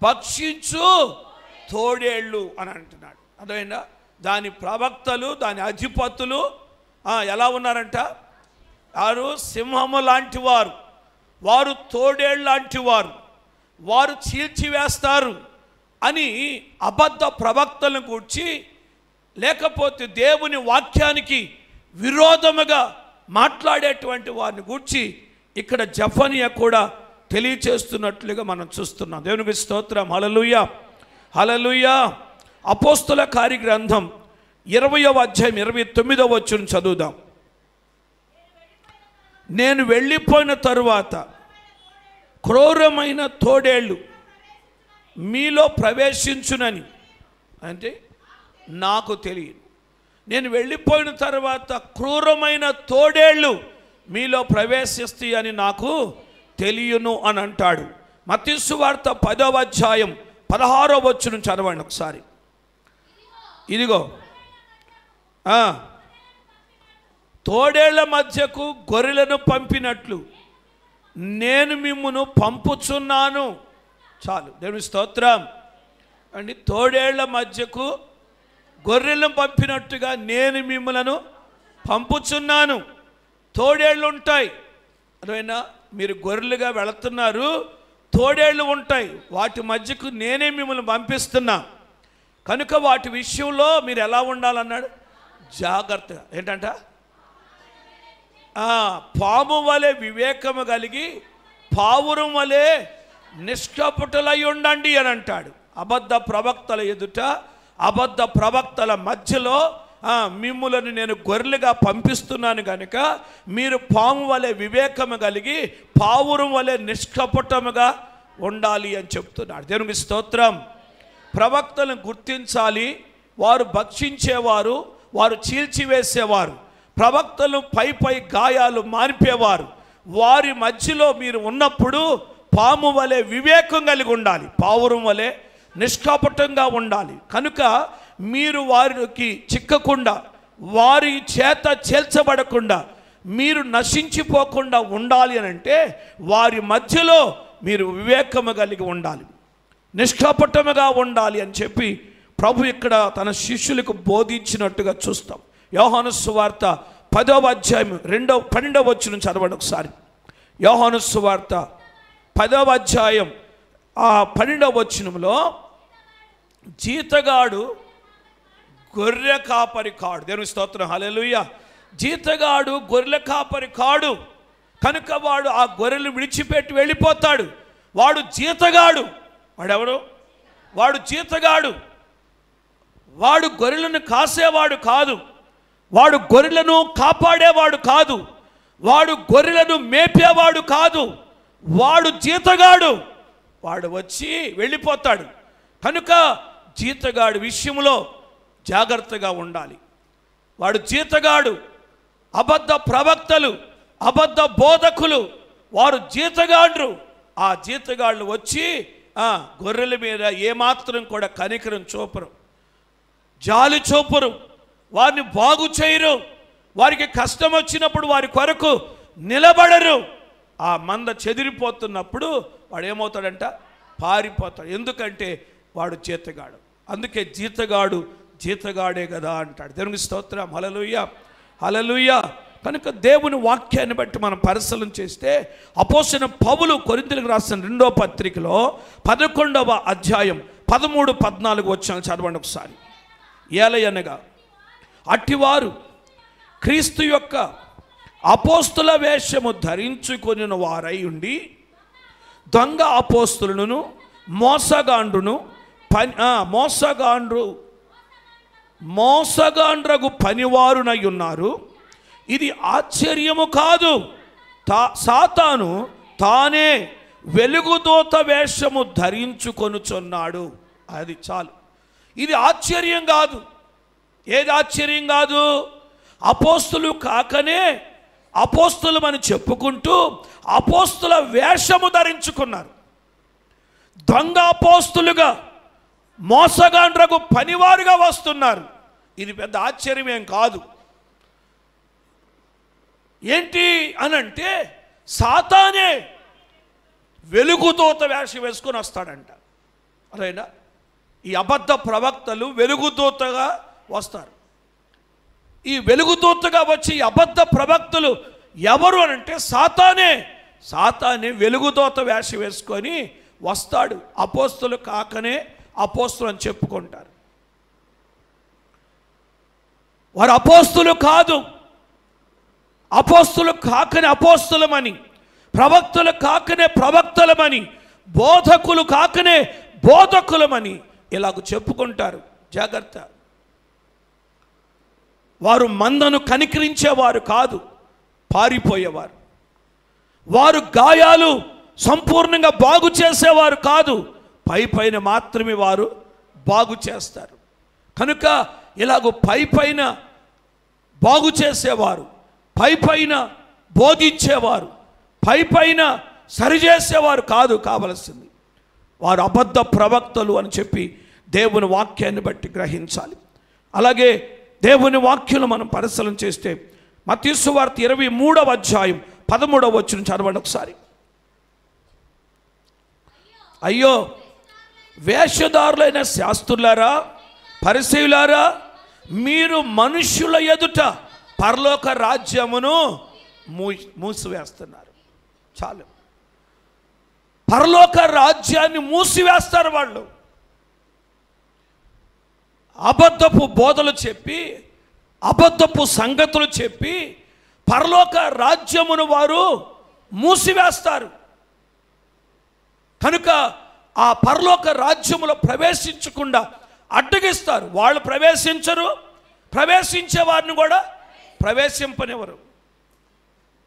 భక్షించు తోడేళ్ళు అని అంటున్నాడు. అదేనా దాని ప్రవక్తలు, దాని అధిపతులు ఎలా ఉన్నారంట? వారు సింహము లాంటి వారు, వారు తోడేళ్ళు లాంటి వారు, వారు చీల్చివేస్తారు అని అబద్ధ ప్రవక్తలను గూర్చి, లేకపోతే దేవుని వాక్యానికి విరోధముగా మాట్లాడేటువంటి వారిని గూర్చి ఇక్కడ జెఫన్యా కూడా తెలియచేస్తున్నట్లుగా మనం చూస్తున్నాం. దేవునికి స్తోత్రం. హల్లెలూయా, హల్లెలూయా. అపోస్తుల కార్యగ్రంథం 20వ అధ్యాయం 29వ వచనం చదువుదాం. నేను వెళ్ళిపోయిన తరువాత క్రూరమైన తోడేళ్ళు మీలో ప్రవేశించునని, అంటే నాకు తెలియదు. నేను వెళ్ళిపోయిన తర్వాత క్రూరమైన తోడేళ్ళు మీలో ప్రవేశిస్తాయని నాకు తెలియను అని అంటాడు. మత్తయి సువార్త 10వ అధ్యాయం 16వ వచనం చదవండి ఒకసారి. ఇదిగో తోడేళ్ల మధ్యకు గొర్రెలను పంపినట్లు నేను మిమ్మును పంపుచున్నాను. చాలు, దేవుని స్తోత్రం అండి. తోడేళ్ల మధ్యకు గొర్రెలను పంపినట్టుగా నేను మిమ్మలను పంపుచున్నాను. తోడేళ్ళు ఉంటాయి, అదేనా? మీరు గొర్రెలుగా వెళుతున్నారు, తోడేళ్ళు ఉంటాయి, వాటి మధ్యకు నేనే మిమ్మల్ని పంపిస్తున్నా. కనుక వాటి విషయంలో మీరు ఎలా ఉండాలన్నాడు? జాగ్రత్తగా. ఏంటంట? పాము వలె వివేకము కలిగి పావురం వలె నిష్కపటులై ఉండండి అని అంటాడు. అబద్ధ ప్రవక్తల ఎదుట, అబద్ధ ప్రవక్తల మధ్యలో మిమ్ములను నేను గొర్రెలుగా పంపిస్తున్నాను కనుక మీరు పాము వలె వివేకము కలిగి పావురం వలె నిష్కపటముగా ఉండాలి అని చెప్తున్నాడు. దేవునికి స్తోత్రం. ప్రవక్తలను గుర్తించాలి. వారు భక్షించేవారు, వారు చీల్చివేసేవారు, ప్రవక్తలు పై గాయాలు మాన్పేవారు. వారి మధ్యలో మీరు ఉన్నప్పుడు పాము వలె వివేకం కలిగి ఉండాలి, పావురం వలె నిష్కపటంగా ఉండాలి. కనుక మీరు వారికి చిక్కకుండా, వారి చేత చేల్చబడకుండా, మీరు నశించిపోకుండా ఉండాలి అని అంటే వారి మధ్యలో మీరు వివేకము కలిగి ఉండాలి, నిష్కపటముగా ఉండాలి అని చెప్పి ప్రభు ఇక్కడ తన శిష్యులకు బోధించినట్టుగా చూస్తాం. యోహాను సువార్త 10వ అధ్యాయం 12వ వచనం చదవండి ఒకసారి. యోహాను సువార్త 10వ అధ్యాయం 12వ వచనంలో జీతగాడు గొర్రె కాపరి కాడు. దేవుని స్తోత్రం. హల్లెలూయా. జీతగాడు గొర్రెల కాపరి కాడు కనుక వాడు ఆ గొర్రెలు విడిచిపెట్టి వెళ్ళిపోతాడు. వాడు జీతగాడు. వాడెవరు? వాడు జీతగాడు. వాడు గొర్రెలను కాసేవాడు కాదు, వాడు గొర్రెలను కాపాడేవాడు కాదు, వాడు గొర్రెలను మేపేవాడు కాదు. వాడు జీతగాడు. వాడు వచ్చి వెళ్ళిపోతాడు. కనుక జీతగాడు విషయంలో జాగ్రత్తగా ఉండాలి. వాడు జీతగాడు. అబద్ధ ప్రవక్తలు, అబద్ధ బోధకులు వారు జీతగాండ్రు. ఆ జీతగాళ్ళు వచ్చి గొర్రెల మీద ఏమాత్రం కూడా కనికరం చూపరు, జాలి చూపరు, వారిని బాగు చేయరు, వారికి కష్టం వచ్చినప్పుడు వారి కొరకు నిలబడరు. ఆ మంద చెదిరిపోతున్నప్పుడు వాడు ఏమవుతాడంట? పారిపోతాడు. ఎందుకంటే వాడు జీతగాడు. అందుకే జీతగాడు జీతగాడే కదా అంటాడు. దేవునికి స్తోత్రం. హల్లెలూయా, హల్లెలూయా. కనుక దేవుని వాక్యాన్ని బట్టి మనం పరిశీలన చేస్తే అపోస్తలుడైన పౌలు కొరింథీయులకు రాసిన 2వ పత్రికలో 11వ అధ్యాయం 13, 14 వచనాలు చదవండి ఒకసారి. ఏలయనగా అట్టివారు క్రీస్తు యొక్క అపోస్తుల వేషము ధరించుకొనిన వారై ఉండి దొంగ అపోస్తులను మోసగాండ్రగు పనివారునై ఉన్నారు. ఇది ఆశ్చర్యము కాదు. సాతాను తానే వెలుగుదూత వేషము ధరించుకొనుచున్నాడు. అది చాలు. ఇది ఆశ్చర్యం కాదు. ఏది ఆశ్చర్యం కాదు? అపోస్తులు కాకనే అపోస్తులమని చెప్పుకుంటూ అపోస్తుల వేషము ధరించుకున్నారు. దొంగ అపోస్తులుగా, మోసగాండ్రకు పనివారుగా వస్తున్నారు. ఇది పెద్ద ఆశ్చర్యమేం కాదు. ఏంటి అనంటే సాతానే వెలుగుదూత వేషం వేసుకొని వస్తాడంట. అరేనా ఈ అబద్ధ ప్రవక్తలు వెలుగుదూతగా వస్తారు. ఈ వెలుగుదూతగా వచ్చి ఈ అబద్ధ ప్రవక్తలు ఎవరు అని అంటే సాతానే వెలుగుదూత వేషం వేసుకొని వస్తాడు. అపోస్తులు కాకనే అపోస్తులు అని చెప్పుకుంటారు. వారు అపోస్తులు కాదు, అపోస్తులు కాకనే అపోస్తులమని, ప్రవక్తలు కాకనే ప్రవక్తలమని, బోధకులు కాకనే బోధకులమని ఇలాగ చెప్పుకుంటారు. జాగ్రత్త. వారు మందను కనికరించేవారు కాదు, పారిపోయేవారు. వారు గాయాలు సంపూర్ణంగా బాగు చేసేవారు కాదు, పైన మాత్రమే వారు బాగు చేస్తారు. కనుక ఇలాగ పైన బాగు చేసేవారు, పైన బోధించేవారు, పైన సరిచేసేవారు కాదు కావలసింది. వారు అబద్ధ ప్రవక్తలు అని చెప్పి దేవుని వాక్యాన్ని బట్టి గ్రహించాలి. అలాగే దేవుని వాక్యం మనం పరిశీలన చేస్తే మత్తయి సువార్త 23వ అధ్యాయం 13వ వచనం చదవండి ఒకసారి. అయ్యో వేషధారులైన శాస్త్రులారా, పరిసయ్యులారా, మీరు మనుష్యుల ఎదుట పరలోక రాజ్యమును మూసివేస్తున్నారు. చాలు, పరలోక రాజ్యాన్ని మూసివేస్తారు వాళ్ళు. అబద్ధపు బోధలు చెప్పి, అబద్ధపు సంగతులు చెప్పి పరలోక రాజ్యమును వారు మూసివేస్తారు. కనుక ఆ పరలోక రాజ్యములో ప్రవేశించకుండా అడ్డగిస్తారు. వాళ్ళు ప్రవేశించరు, ప్రవేశించే వారిని కూడా ప్రవేశింపనివ్వరు.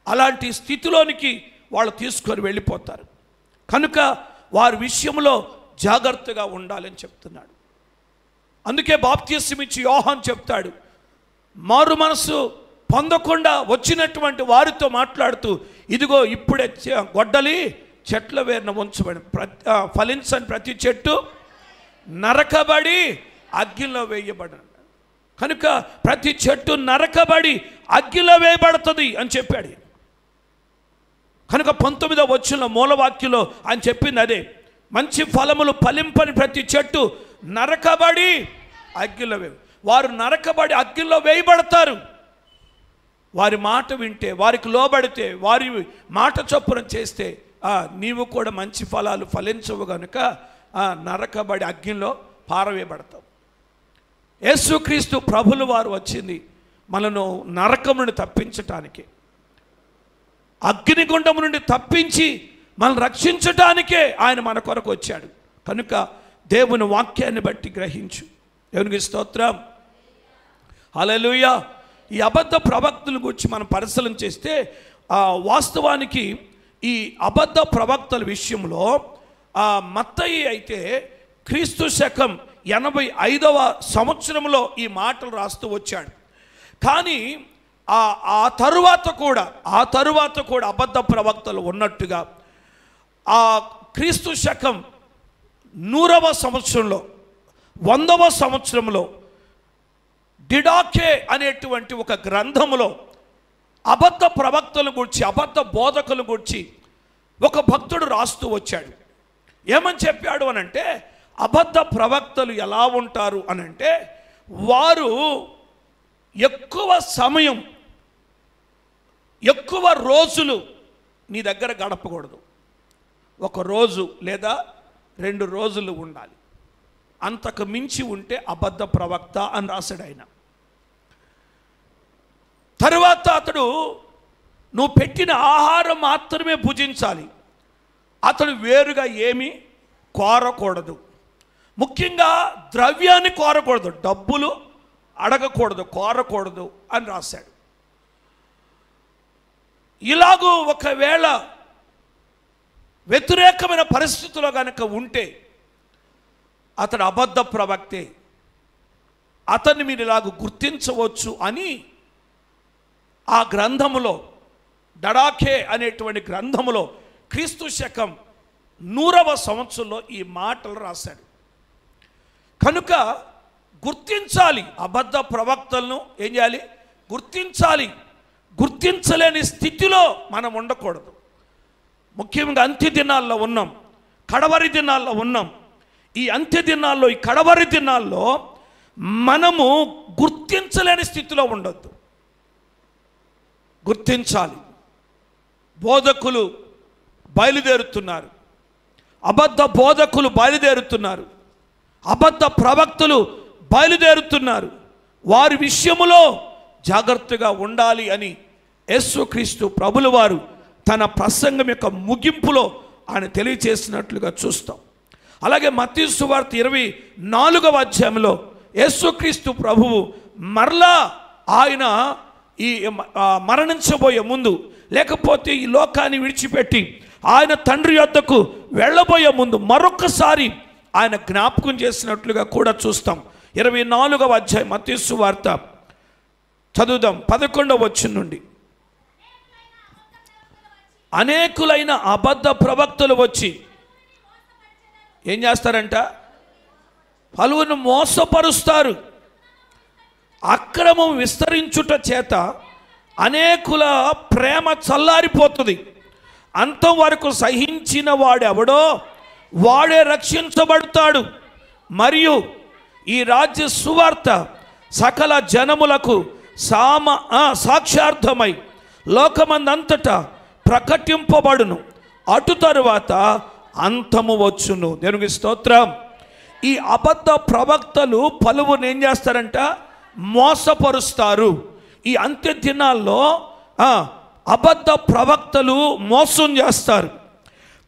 అలాంటి స్థితిలోనికి వాళ్ళు తీసుకొని వెళ్ళిపోతారు. కనుక వారి విషయంలో జాగ్రత్తగా ఉండాలని చెప్తున్నాడు. అందుకే బాప్తిస్మం ఇచ్చి యోహాను చెప్తాడు, మారు మనసు పొందకుండా వచ్చినటువంటి వారితో మాట్లాడుతూ, ఇదిగో ఇప్పుడే గొడ్డలి చెట్ల వేరున ఉంచబడి ఫలించని ప్రతి చెట్టు నరకబడి అగ్గిలో వేయబడి. కనుక ప్రతి చెట్టు నరకబడి అగ్గిలో వేయబడుతుంది అని చెప్పాడు. కనుక 19వ వచనంలో మూలవాక్యంలో ఆయన చెప్పింది అదే. మంచి ఫలములు ఫలింపని ప్రతి చెట్టు నరకబడి అగ్గిలో వారు నరకబడి అగ్గిలో వేయబడతారు. వారి మాట వింటే, వారికి లోబడితే, వారి మాట చొప్పున చేస్తే నీవు కూడా మంచి ఫలాలు ఫలించవు కనుక నరకబడి అగ్నిలో పారవేయబడతావు. యేసుక్రీస్తు ప్రభులు వారు వచ్చింది మనను నరకం నుండి తప్పించటానికి, అగ్నిగుండం నుండి తప్పించి మనల్ని రక్షించటానికే ఆయన మన కొరకు వచ్చాడు. కనుక దేవుని వాక్యాన్ని బట్టి గ్రహించు. దేవునికి స్తోత్రం, హల్లెలూయా. ఈ అబద్ధ ప్రవక్తల గురించి మనం పరిశీలన చేస్తే వాస్తవానికి ఈ అబద్ధ ప్రవక్తల విషయంలో మత్తయి అయితే క్రీస్తు శకం 85వ సంవత్సరంలో ఈ మాటలు రాస్తూ వచ్చాడు. కానీ ఆ తరువాత కూడా అబద్ధ ప్రవక్తలు ఉన్నట్టుగా ఆ క్రీస్తు శకం 100వ సంవత్సరంలో 100వ సంవత్సరంలో డిడాకే అనేటువంటి ఒక గ్రంథములో అబద్ధ ప్రవక్తల గురించి, అబద్ధ బోధకుల గురించి ఒక భక్తుడు రాస్తూ వచ్చాడు. ఏమని చెప్పాడు అనంటే, అబద్ధ ప్రవక్తలు ఎలా ఉంటారు అనంటే, వారు ఎక్కువ సమయం, ఎక్కువ రోజులు నీ దగ్గర గడపకూడదు. ఒక రోజు లేదా 2 రోజులు ఉండాలి. అంతకు మించి ఉంటే అబద్ధ ప్రవక్త అని రాశాడు ఆయన. తరువాత అతడు నువ్వు పెట్టిన ఆహారం మాత్రమే భుజించాలి. అతడు వేరుగా ఏమీ కోరకూడదు. ముఖ్యంగా ద్రవ్యాన్ని కోరకూడదు, డబ్బులు అడగకూడదు, కోరకూడదు అని రాశాడు. ఇలాగూ ఒకవేళ వ్యతిరేకమైన పరిస్థితుల్లో కనుక ఉంటే అతడు అబద్ధ ప్రవక్తే, అతన్ని మీరు ఇలాగ గుర్తించవచ్చు అని ఆ గ్రంథములో, డడాకే అనేటువంటి గ్రంథములో క్రీస్తు శకం 100వ సంవత్సరంలో ఈ మాటలు రాశాడు. కనుక గుర్తించాలి, అబద్ధ ప్రవక్తలను ఏం చేయాలి? గుర్తించాలి. గుర్తించలేని స్థితిలో మనం ఉండకూడదు. ముఖ్యంగా అంత్య దినాల్లో ఉన్నాం, కడవరి దినాల్లో ఉన్నాం. ఈ అంత్య దినాల్లో, ఈ కడవరి దినాల్లో మనము గుర్తించలేని స్థితిలో ఉండొద్దు. గుర్తించాలి. బోధకులు బయలుదేరుతున్నారు, అబద్ధ బోధకులు బయలుదేరుతున్నారు, అబద్ధ ప్రవక్తలు బయలుదేరుతున్నారు. వారి విషయములో జాగ్రత్తగా ఉండాలి అని యేసుక్రీస్తు ప్రభుల వారు తన ప్రసంగం యొక్క ముగింపులో ఆయన తెలియచేసినట్లుగా చూస్తాం. అలాగే మత్తయి సువార్త 24వ అధ్యాయంలో యేసుక్రీస్తు ప్రభువు మరలా ఆయన ఈ మరణించబోయే ముందు, లేకపోతే ఈ లోకాన్ని విడిచిపెట్టి ఆయన తండ్రి యొద్దకు వెళ్ళబోయే ముందు మరొకసారి ఆయన జ్ఞాపకం చేసినట్లుగా కూడా చూస్తాం. 24వ అధ్యాయం మత్తయి సువార్త చదువుదాం 11వ వచనం నుండి. అనేకులైన అబద్ధ ప్రవక్తలు వచ్చి ఏం చేస్తారంట? పలువురిని మోసపరుస్తారు. అక్రమం విస్తరించుట చేత అనేకుల ప్రేమ చల్లారిపోతుంది. అంతం వరకు సహించిన వాడెవడో వాడే రక్షించబడతాడు. మరియు ఈ రాజ్య సువార్త సకల జనములకు సాక్ష్యార్థమై లోకమందంతటా ప్రకటింపబడును. అటు తరువాత అంతము వచ్చును. దేవునికి స్తోత్రం. ఈ అబద్ధ ప్రవక్తలు పలువురిని ఏం చేస్తారంట? మోసపరుస్తారు. ఈ అంత్య దినాల్లో అబద్ధ ప్రవక్తలు మోసం చేస్తారు.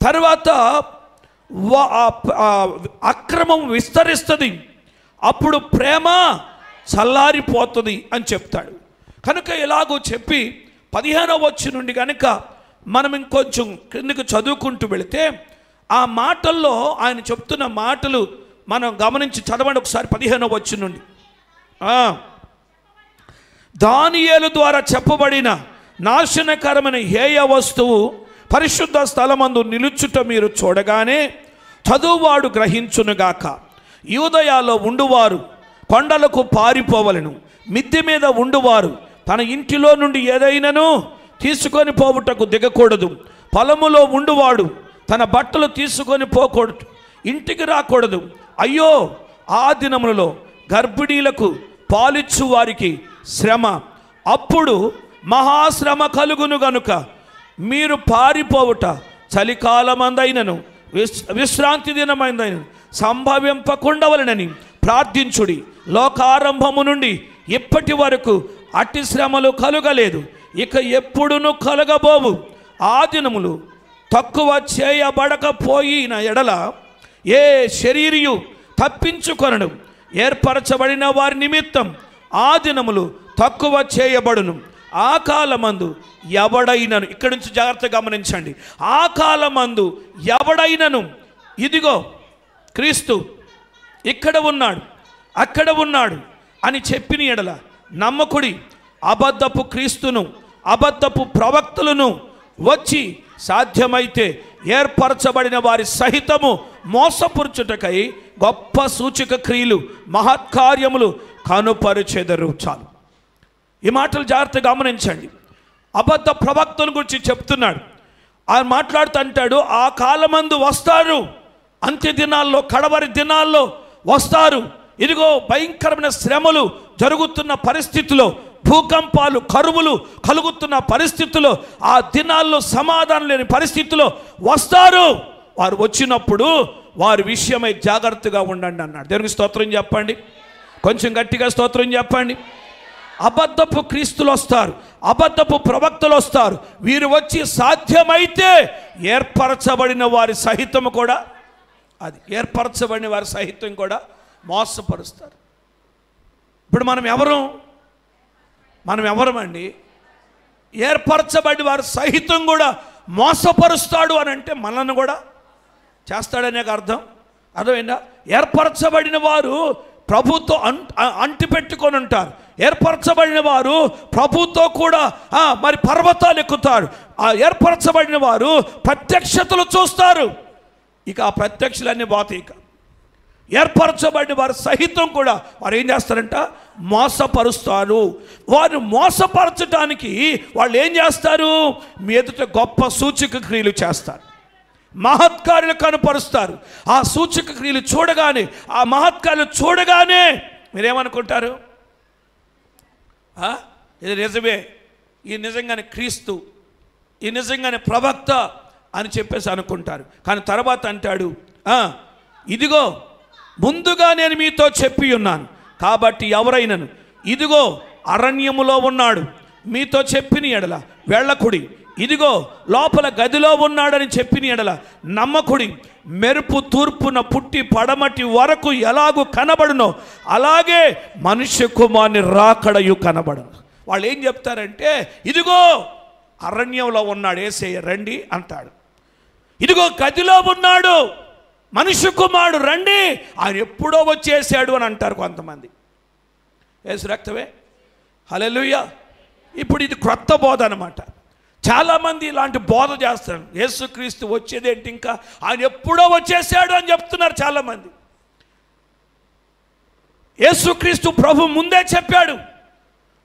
తర్వాత అక్రమం విస్తరిస్తుంది. అప్పుడు ప్రేమ చల్లారిపోతుంది అని చెప్తాడు. కనుక ఇలాగో చెప్పి 15వ వచనం నుండి కనుక మనం ఇంకొంచెం కిందకు చదువుకుంటూ వెళితే ఆ మాటల్లో ఆయన చెప్తున్న మాటలు మనం గమనించి చదవండి ఒకసారి. 15వ వచనం నుండి దానియేలు ద్వారా చెప్పబడిన నాశనకరమైన హేయ వస్తువు పరిశుద్ధ స్థలమందు నిలుచుట మీరు చూడగానే చదువువాడు గ్రహించునుగాక. యూదయాలో ఉండువారు కొండలకు పారిపోవలను, మిద్దె మీద ఉండువారు తన ఇంటిలో నుండి ఏదైనాను తీసుకొని పోవుటకు దిగకూడదు. పొలములో ఉండువాడు తన బట్టలు తీసుకొని పోకూడదు, ఇంటికి రాకూడదు. అయ్యో ఆ దినములలో గర్భిణీలకు పాలిచ్చు వారికి శ్రమ, అప్పుడు మహాశ్రమ కలుగును గనుక మీరు పారిపోవుట చలికాలమందైనను విశ్రాంతి దినమైందైనను సంభవింపకుండవలనని ప్రార్థించుడి. లోకారంభము నుండి ఇప్పటి వరకు అట్టి శ్రమలు కలుగలేదు, ఇక ఎప్పుడును కలగబోవు. ఆ దినములు తక్కువ చేయబడకపోయిన ఎడల ఏ శరీరియు తప్పించుకొనడు. ఏర్పరచబడిన వారి నిమిత్తం ఆ దినములు తక్కువ చేయబడును. ఆ కాలమందు ఎవడైనను, ఇక్కడి నుంచి జాగ్రత్తగా గమనించండి, ఆ కాలమందు ఎవడైనను ఇదిగో క్రీస్తు ఇక్కడ ఉన్నాడు అక్కడ ఉన్నాడు అని చెప్పిన ఎడల నమ్మకుడి. అబద్ధపు క్రీస్తును అబద్ధపు ప్రవక్తలను వచ్చి సాధ్యమైతే ఏర్పరచబడిన వారి సహితము మోసపురుచుటకై గొప్ప సూచక క్రియలు మహత్కార్యములు కనుపరిచెదరు. చాలు, ఈ మాటలు జాగ్రత్తగా గమనించండి. అబద్ధ ప్రవక్తల గురించి చెప్తున్నాడు. ఆయన మాట్లాడుతూ అంటాడు, ఆ కాలమందు వస్తారు, అంత్య దినాల్లో కడవరి దినాల్లో వస్తారు. ఇదిగో భయంకరమైన శ్రమలు జరుగుతున్న పరిస్థితిలో, భూకంపాలు కరువులు కలుగుతున్న పరిస్థితుల్లో, ఆ దినాల్లో సమాధానం లేని పరిస్థితిలో వస్తారు. వారు వచ్చినప్పుడు వారి విషయమై జాగ్రత్తగా ఉండండి అన్నాడు. దేవునికి స్తోత్రం చెప్పండి, కొంచెం గట్టిగా స్తోత్రం చెప్పండి. అబద్ధపు క్రీస్తులు వస్తారు, అబద్ధపు ప్రవక్తలు వస్తారు. వీరు వచ్చి సాధ్యమైతే ఏర్పరచబడిన వారి సహితం కూడా, అది ఏర్పరచబడిన వారి సహితం కూడా మోసపరుస్తారు. ఇప్పుడు మనం ఎవరమండి? ఏర్పరచబడి వారి సహితం కూడా మోసపరుస్తాడు అని అంటే మనల్ని కూడా చేస్తాడనే అర్థమైందా? ఏర్పరచబడిన వారు ప్రభుతో అంటి పెట్టుకొని ఉంటారు. ఏర్పరచబడిన వారు ప్రభుతో కూడా మరి పర్వతాలు ఎక్కుతారు. ఆ ఏర్పరచబడిన వారు ప్రత్యక్షతలు చూస్తారు. ఇక ఆ ప్రత్యక్షలన్నీ పోతాయి. ఇక ఏర్పరచబడిన వారు సహితం కూడా వారు ఏం చేస్తారంట? మోసపరుస్తారు. వారు మోసపరచడానికి వాళ్ళు ఏం చేస్తారు? మీ ఎదుట గొప్ప సూచక క్రియలు చేస్తారు. మహత్కార్యాలు కనపరుస్తారు. ఆ సూచక క్రియలు చూడగానే, ఆ మహత్కార్యాలు చూడగానే మీరేమనుకుంటారు? ఇది నిజమే, ఈ నిజంగానే క్రీస్తు, ఈ నిజంగానే ప్రవక్త అని చెప్పేసి అనుకుంటారు. కానీ తర్వాత అంటాడు, ఇదిగో ముందుగా నేను మీతో చెప్పి ఉన్నాను కాబట్టి ఎవరైనను ఇదిగో అరణ్యములో ఉన్నాడు మీతో చెప్పిన ఎడల వెళ్ళకుడి, ఇదిగో లోపల గదిలో ఉన్నాడని చెప్పిన ఎడల నమ్మకుడి. మెరుపు తూర్పున పుట్టి పడమటి వరకు ఎలాగూ కనబడునో అలాగే మనుష్య కుమారుని రాకడయు కనబడను. వాళ్ళు ఏం చెప్తారంటే, ఇదిగో అరణ్యంలో ఉన్నాడు యేసయ్య రండి అంటాడు, ఇదిగో గదిలో ఉన్నాడు మనుష్య కుమారుడు రండి, ఆయన ఎప్పుడో వచ్చేసాడు అని అంటారు కొంతమంది. యేసు రక్తమే, హల్లెలూయా. ఇప్పుడు ఇది క్రొత్త బోధ అన్నమాట. చాలామంది ఇలాంటి బోధ చేస్తారు. యేసుక్రీస్తు వచ్చేదేంటి, ఇంకా ఆయన ఎప్పుడో వచ్చేసాడు అని చెప్తున్నారు చాలామంది. యేసుక్రీస్తు ప్రభు ముందే చెప్పాడు,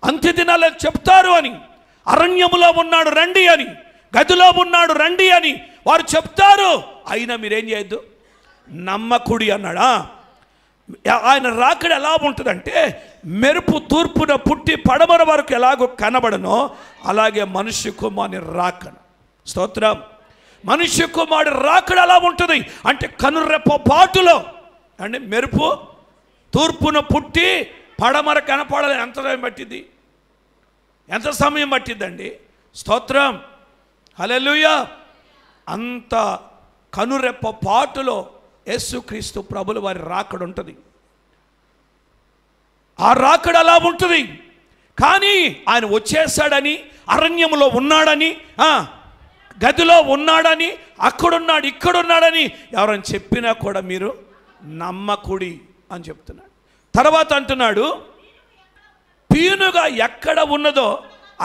అంత్య దినాల్లో చెప్తారు అని, అరణ్యములో ఉన్నాడు రండి అని, గదిలో ఉన్నాడు రండి అని వారు చెప్తారు. అయినా మీరేం చేయొద్దు, నమ్మకుడి అన్నాడా. ఆయన రాకడ ఎలా ఉంటుందంటే, మెరుపు తూర్పున పుట్టి పడమర వరకు ఎలాగో కనబడనో అలాగే మనుష్య కుమారుని రాకడ. స్తోత్రం. మనుష్య కుమారుడు రాకడ ఎలా ఉంటుంది అంటే, కనురెప్ప పాటులో అంటే మెరుపు తూర్పున పుట్టి పడమర కనపడాలని ఎంత సమయం పట్టింది? ఎంత సమయం పట్టిందండి? స్తోత్రం, హల్లెలూయా. అంత కనురెప్ప పాటులో యేసుక్రీస్తు ప్రభుల వారి రాకడ ఉంటుంది. ఆ రాకడ అలా ఉంటుంది. కానీ ఆయన వచ్చేసాడని, అరణ్యంలో ఉన్నాడని, గదిలో ఉన్నాడని, అక్కడున్నాడు ఇక్కడున్నాడని ఎవరైనా చెప్పినా కూడా మీరు నమ్మకుడి అని చెప్తున్నాడు. తర్వాత అంటున్నాడు, పీనుగా ఎక్కడ ఉన్నదో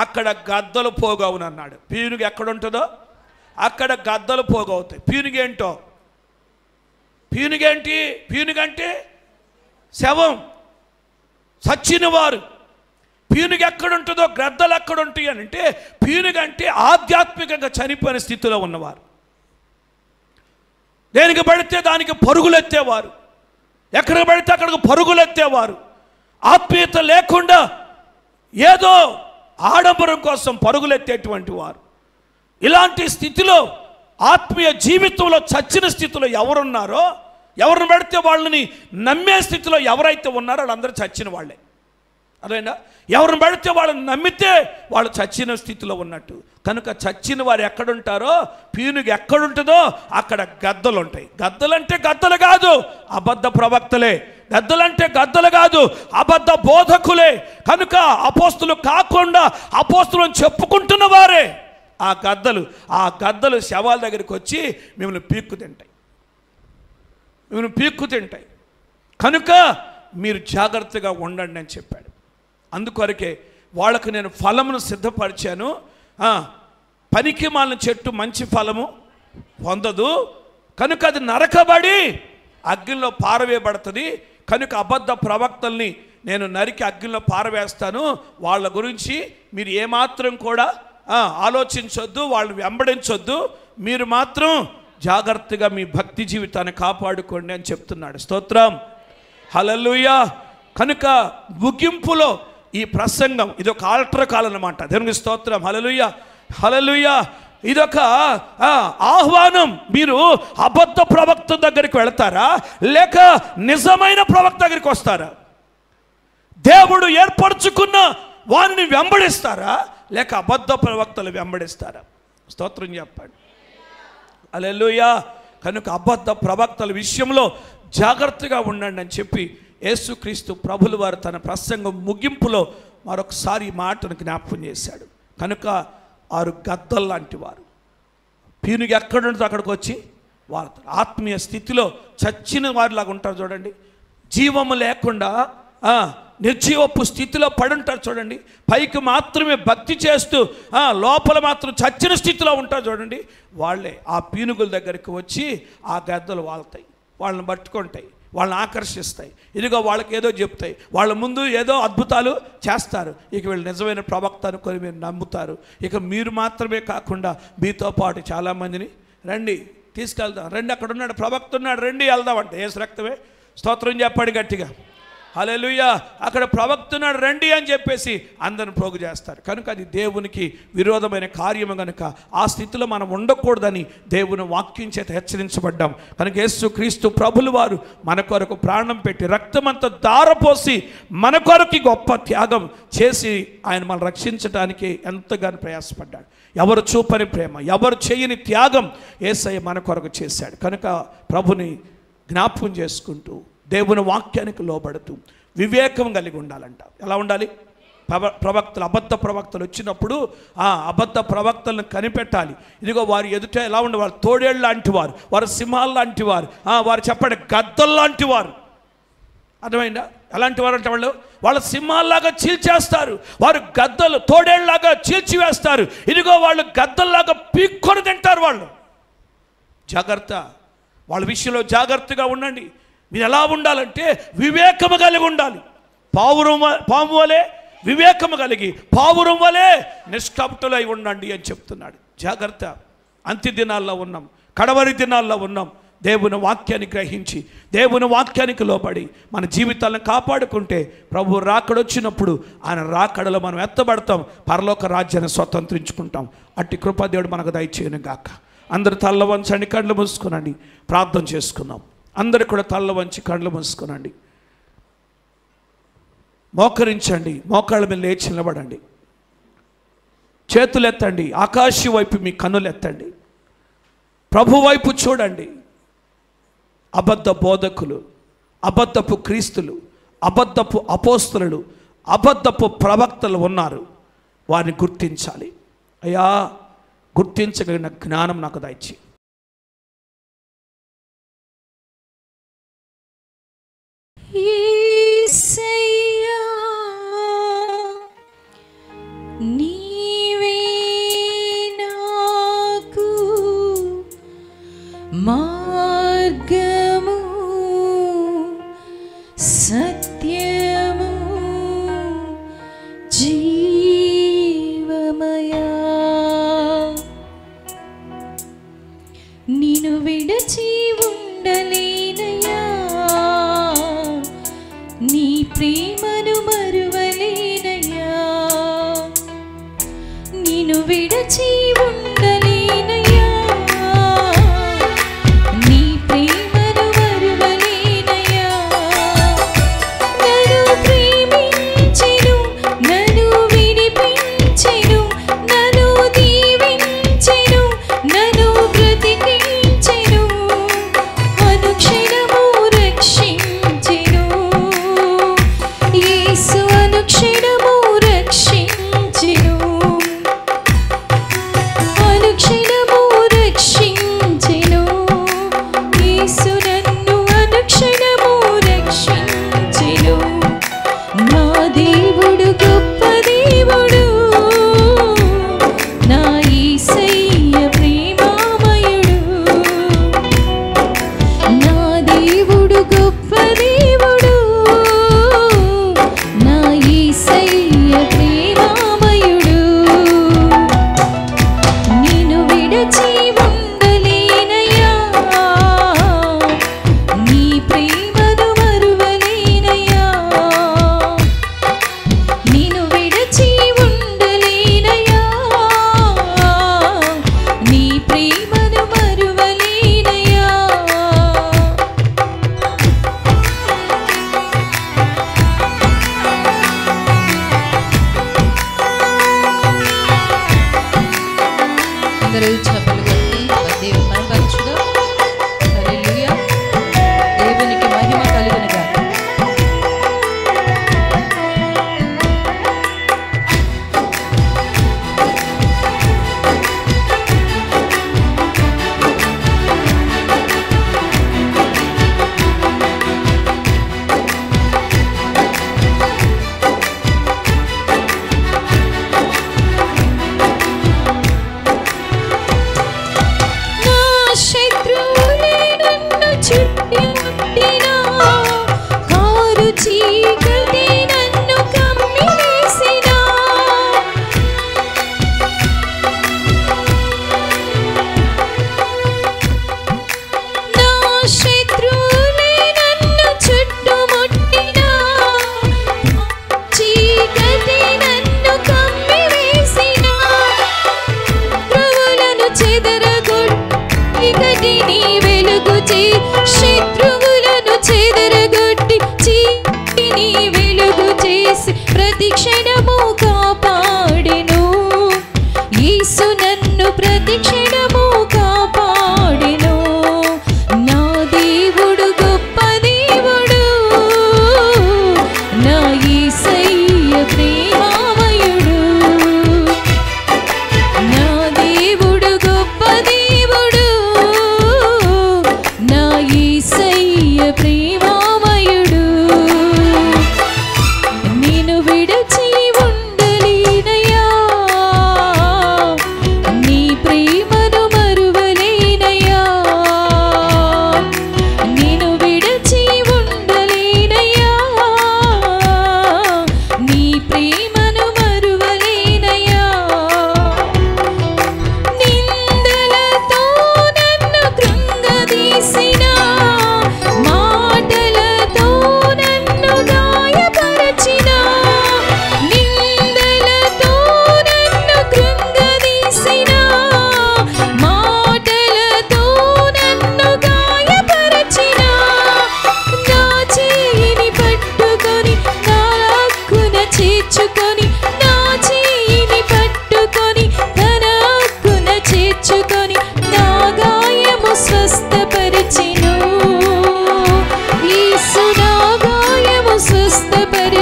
అక్కడ గద్దలు పోగవును అన్నాడు. పీనుగా ఎక్కడ ఉంటుందో అక్కడ గద్దలు పోగవుతాయి. పీనుగేంటో, పీనుగేంటి? పీనుగంటే శవం, చచ్చిన వారు. పీనుగ ఎక్కడుంటుందో గ్రద్దలు ఎక్కడ ఉంటాయి అని అంటే, పీనుగంటే ఆధ్యాత్మికంగా చనిపోయిన స్థితిలో ఉన్నవారు. దేనికి పడితే దానికి పరుగులెత్తేవారు, ఎక్కడికి పడితే అక్కడికి పరుగులెత్తేవారు. ఆత్మీయత లేకుండా ఏదో ఆడంబరం కోసం పరుగులెత్తేటువంటి వారు. ఇలాంటి స్థితిలో, ఆత్మీయ జీవితంలో చచ్చిన స్థితిలో ఎవరున్నారో, ఎవరిని పెడితే వాళ్ళని నమ్మే స్థితిలో ఎవరైతే ఉన్నారో వాళ్ళందరూ చచ్చిన వాళ్ళే. అదేనా? ఎవరిని పెడితే వాళ్ళని నమ్మితే వాళ్ళు చచ్చిన స్థితిలో ఉన్నట్టు. కనుక చచ్చిన వారు ఎక్కడుంటారో, పీనుగు ఎక్కడుంటుందో అక్కడ గద్దలు ఉంటాయి. గద్దలంటే గద్దలు కాదు, అబద్ధ ప్రవక్తలే. గద్దలంటే గద్దలు కాదు, అబద్ధ బోధకులే. కనుక అపోస్తులు కాకుండా అపోస్తులను చెప్పుకుంటున్న వారే ఆ గద్దలు శవాల దగ్గరికి వచ్చి మిమ్మల్ని పీక్కు తింటాయి. కనుక మీరు జాగ్రత్తగా ఉండండి అని చెప్పాడు. అందుకొరకే వాళ్ళకు నేను ఫలమును సిద్ధపరిచాను. పనికి మాలిన చెట్టు మంచి ఫలము పొందదు, కనుక అది నరకబడి అగ్నిలో పారవేయబడుతుంది. కనుక అబద్ధ ప్రవక్తల్ని నేను నరికి అగ్నిలో పారవేస్తాను. వాళ్ళ గురించి మీరు ఏమాత్రం కూడా ఆలోచించొద్దు, వాళ్ళని వెంబడించొద్దు. మీరు మాత్రం జాగ్రత్తగా మీ భక్తి జీవితాన్ని కాపాడుకోండి అని చెప్తున్నాడు. స్తోత్రం, హల్లెలూయా. కనుక ముగింపులో ఈ ప్రసంగం ఇదొక ఆల్టర్ కాల్ అన్నమాట. దేవునికి స్తోత్రం, హల్లెలూయా, హల్లెలూయా. ఇదొక ఆహ్వానం. మీరు అబద్ధ ప్రవక్త దగ్గరికి వెళతారా, లేక నిజమైన ప్రవక్త దగ్గరికి వస్తారా? దేవుడు ఏర్పరచుకున్న వారిని వెంబడిస్తారా, లేక అబద్ధ ప్రవక్తలు వెంబడిస్తారా? స్తోత్రం చెప్పండి, హల్లెలూయా. కనుక అబద్ధ ప్రవక్తల విషయంలో జాగ్రత్తగా ఉండండి అని చెప్పి యేసుక్రీస్తు ప్రభులు వారు తన ప్రసంగం ముగింపులో మరొకసారి ఈ మాటను జ్ఞాపకం చేశాడు. కనుక వారు గద్దలు లాంటి వారు. పీనుగు ఎక్కడుంటుందో అక్కడికి వచ్చి వాడతారు. ఆత్మీయ స్థితిలో చచ్చిన వారిలాగా ఉంటారు చూడండి. జీవము లేకుండా నిర్జీవపు స్థితిలో పడుంటారు చూడండి. పైకి మాత్రమే భక్తి చేస్తూ లోపల మాత్రం చచ్చిన స్థితిలో ఉంటారు చూడండి. వాళ్ళే ఆ పీనుగుల దగ్గరికి వచ్చి ఆ గద్దలు వాళ్తాయి, వాళ్ళని పట్టుకుంటాయి, వాళ్ళని ఆకర్షిస్తాయి. ఇదిగో వాళ్ళకి ఏదో చెప్తాయి, వాళ్ళ ముందు ఏదో అద్భుతాలు చేస్తారు. ఇక వీళ్ళు నిజమైన ప్రవక్త అనుకొని మీరు నమ్ముతారు. ఇక మీరు మాత్రమే కాకుండా మీతో పాటు చాలామందిని రండి తీసుకెళ్దాం, రండి అక్కడ ఉన్నాడు ప్రవక్త ఉన్నాడు, రండి వెళ్దామంటే యేసు రక్తమే స్తోత్రం చెప్పాడు గట్టిగా. హల్లెలూయా. అక్కడ ప్రవక్త ఉన్నాడు రండి అని చెప్పేసి అందరిని ప్రోగు చేస్తారు. కనుక అది దేవునికి విరోధమైన కార్యము కనుక ఆ స్థితిలో మనం ఉండకూడదని దేవుని వాక్యం చేత హెచ్చరించబడ్డాం. కనుక యేసు క్రీస్తు ప్రభులు వారు మన కొరకు ప్రాణం పెట్టి రక్తమంతా దారపోసి మన కొరకు గొప్ప త్యాగం చేసి ఆయన మనం రక్షించడానికి ఎంతగానో ప్రయాసపడ్డాడు. ఎవరు చూపని ప్రేమ, ఎవరు చేయని త్యాగం యేసయ్య మన కొరకు చేశాడు. కనుక ప్రభుని జ్ఞాపకం చేసుకుంటూ దేవుని వాక్యానికి లోబడుతూ వివేకం కలిగి ఉండాలంట. ఎలా ఉండాలి? ప్రవక్తలు, అబద్ధ ప్రవక్తలు వచ్చినప్పుడు ఆ అబద్ధ ప్రవక్తలను కనిపెట్టాలి. ఇదిగో వారు ఎదుట ఎలా ఉండే, వారు తోడేళ్ళు లాంటి వారు, వారు సింహాలు లాంటి వారు, వారు చెప్పండి గద్దలు లాంటి వారు. అర్థమైందా? ఎలాంటి వారు అంటే వాళ్ళ సింహాల్లాగా చీల్చేస్తారు, వారు గద్దలు తోడేళ్ళలాగా చీల్చివేస్తారు. ఇదిగో వాళ్ళు గద్దల్లాగా పీక్కొని తింటారు. వాళ్ళు జాగ్రత్త, వాళ్ళ విషయంలో జాగ్రత్తగా ఉండండి. మీరు ఎలా ఉండాలంటే వివేకము కలిగి ఉండాలి. పాము వలె వివేకము కలిగి పావురం వలె నిష్కపటులై ఉండండి అని చెప్తున్నాడు. జాగ్రత్త, అంత్య దినాల్లో ఉన్నాం, కడవరి దినాల్లో ఉన్నాం. దేవుని వాక్యాన్ని గ్రహించి దేవుని వాక్యానికి లోబడి మన జీవితాలను కాపాడుకుంటే ప్రభు రాకడొచ్చినప్పుడు ఆయన రాకడలో మనం ఎత్తబడతాం, పరలోక రాజ్యాన్ని స్వతంత్రించుకుంటాం. అట్టి కృపా దేవుడు మనకు దయచేయను గాక. అందరూ తల్ల వంచండి, కళ్ళు మూసుకునండి, ప్రార్థన చేసుకుందాం. అందరు కూడా తల్ల వంచి కళ్ళు మూసుకునండి, మోకరించండి, మోకాళ్ళ మీద లేచి నిలబడండి, చేతులు ఎత్తండి, ఆకాశం వైపు మీ కన్నులు ఎత్తండి, ప్రభు వైపు చూడండి. అబద్ధ బోధకులు, అబద్ధపు క్రీస్తులు, అబద్ధపు అపోస్తలులు, అబద్ధపు ప్రవక్తలు ఉన్నారు. వారిని గుర్తించాలి. అయ్యా, గుర్తించగలిగిన జ్ఞానం నాకు దయచేయి. యేసయ్యా, నీవే నాకు మార్గము, సత్యము, జీవమయా. నిన్ను విడచి ఉండలేనయ్యా, నీ ప్రేమను మరువలేనయ్యా. నిన్ను విడచి ఉండలేనయ్యా, నీ ప్రేమను మరువలేనయ్యా. నన్ను ప్రేమించెను, నన్ను విడిపించెను, నన్ను దీవించెను, నన్ను బ్రతికించెను, అనుక్షణము రక్షించెను.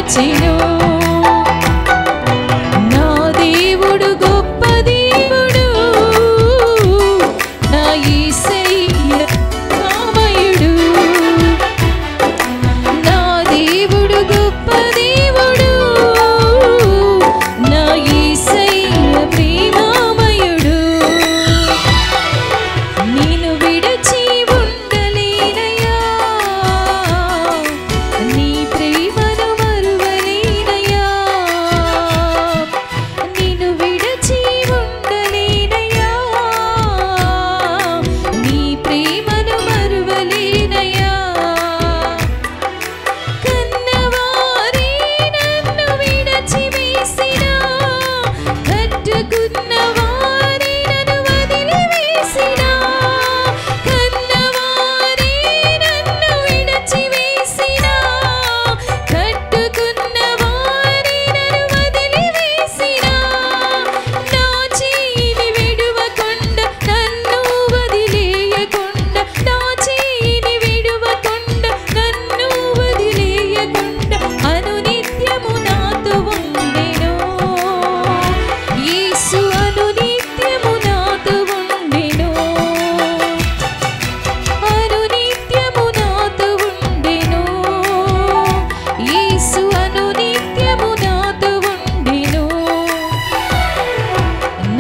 విడచెను. నా దేవుడు గొప్ప దేవుడు, నా యేసయ్య రామయుడు. నా దేవుడు గొప్ప దేవుడు, నా యేసయ్య ప్రేమామయుడు. నేను విడచి ఉండలేనయ్యా, నీ ప్రేమను మరువలేనయ్యా. నేను విడచి ఉండలేనయ్యా, నీ ప్రేమను మరువలేనయ్యా. కన్నవారే నన్ను విడచి వేసినా, కట్టుకున్నవారే నన్ను వదిలివేసినా. కన్నవారే నన్ను విడచి వేసినా, కట్టుకున్నవారే నన్ను వదిలివేసినా. నా చేయిని విడువకుండా, నన్ను వదిలేయకుండా, నా చేయిని విడువకుండా, నన్ను వదిలేయకుండా, అనునిత్యము నాతో ఉండెను. యేసు అనునిత్యము నాతో ఉండెను, అనునిత్యము నాతో ఉండెను. యేసు అనునిత్యము నాతో ఉండెను.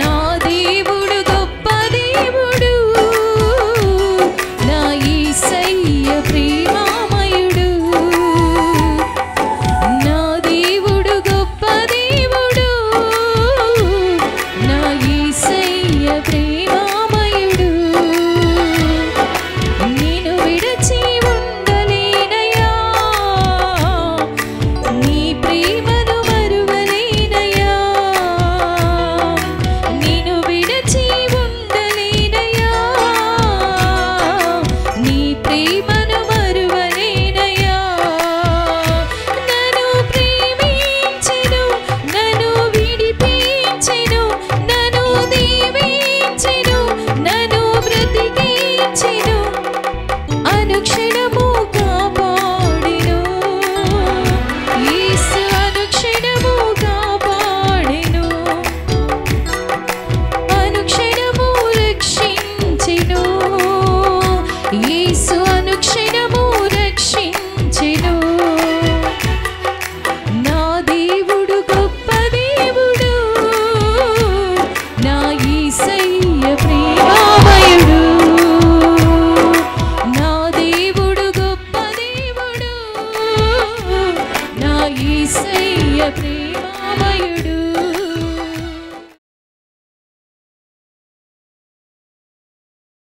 నా దేవుడు గొప్ప దేవుడు, నా యేసయ్య ప్రేమామయుడు. నా దేవుడు గొప్ప దేవుడు, నా యేసయ్య ప్రేమామయుడు. నేను విడచి ఉండలేనయ్యా, నీ ప్రేమను మరువలేనయ్యా. నేను విడచి ఉండలేనయ్యా, నీ ప్రేమను మరువలేనయ్యా. నన్ను ప్రేమించెను, నన్ను విడిపించెను, నన్ను దీవించెను, నన్ను బ్రతికించెను. అనుక్షణము